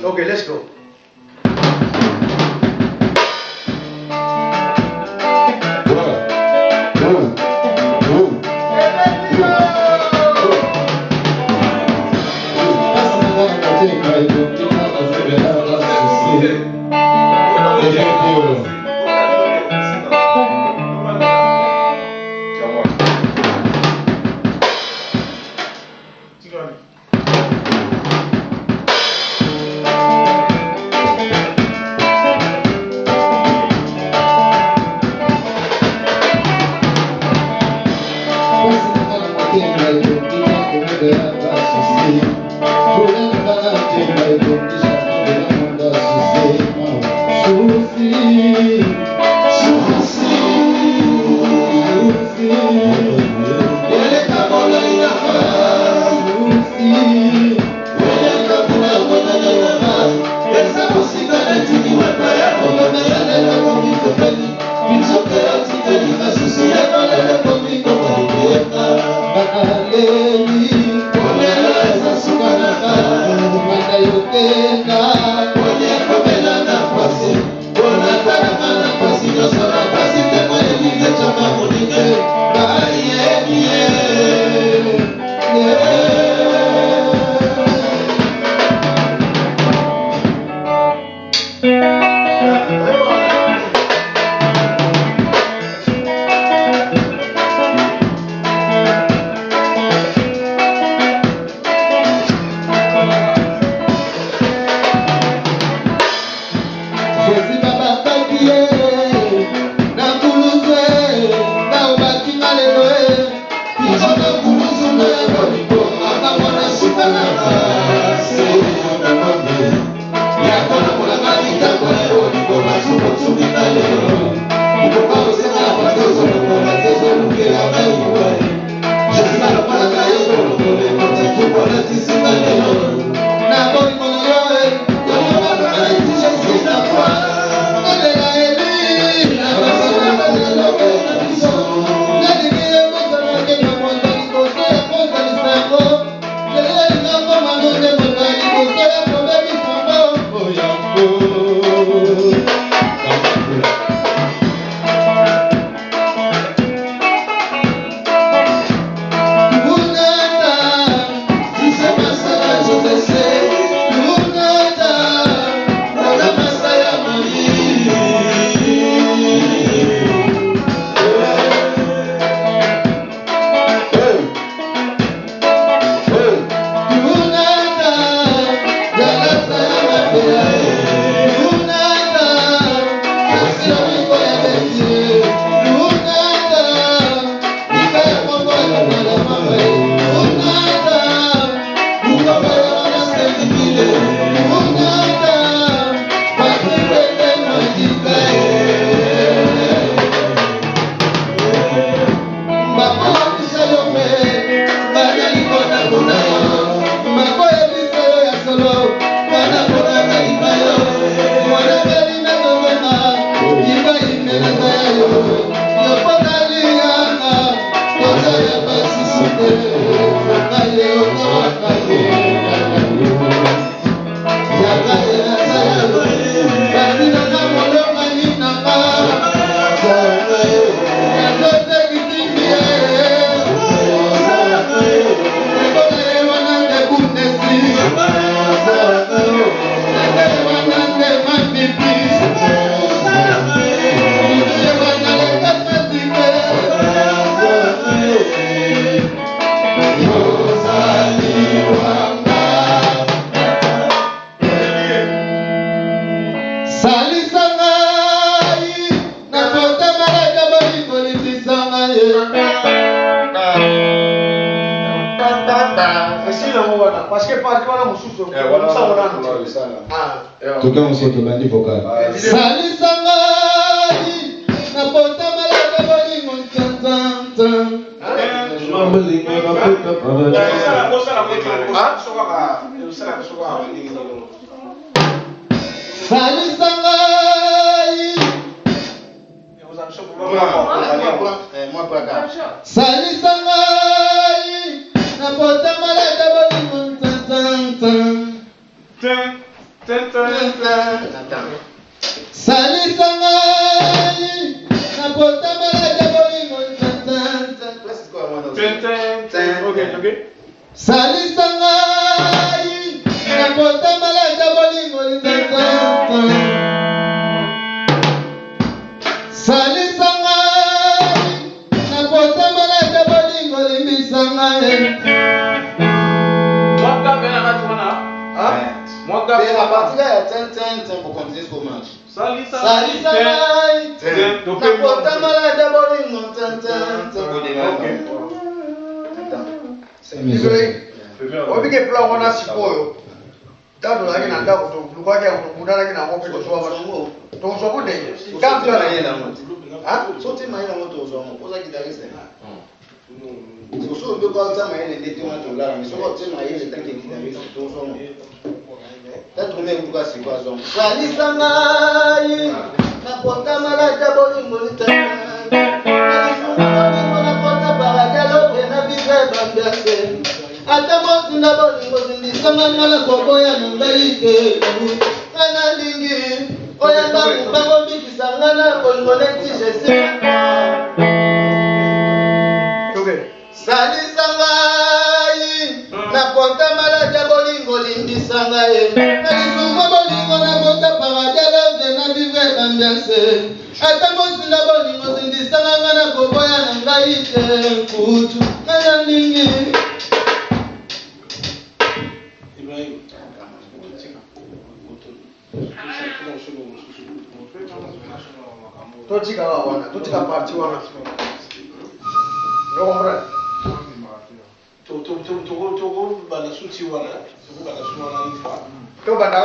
Okay, let's go. Salisa ngai na pota malaka bolingo Salisangai na potamala de bolingo Okay. Salisangai na potamala de bolingo Salisangai na potamala de bolingo C'est la partie là, il y a tin pour continuer ce match. Salisangai na potamala de bolingo Obike plan wana sikoyo. Tado lagi na ndako to lukwa ke mudana ke na mope to so ba. To so ko de. Kam to na yela moto. Ah, sorti maïla moto zo mo. Posa guitariste. So be ko alta maïla de to na to lara, mais so ko tsema yele tanke guitariste to so mo. Tatu me kuka sikwa zo. Salisangai na potamala de bolingo Atamos na bolingo zindisanga ngala koboya nungaike kana lingi oya bangu bango bikisanga na bolingo neti jese Salisangai na kota malaja bolingo limbisanga ye Kalisuma bolingo na kota paradela vena vivre ambiance Atamos na bolingo zindisanga ngala koboya nungaike kutu kana lingi Totika wana, totika party wana. Ndio mbona? To bala suti wana. To bala suti wana. To banda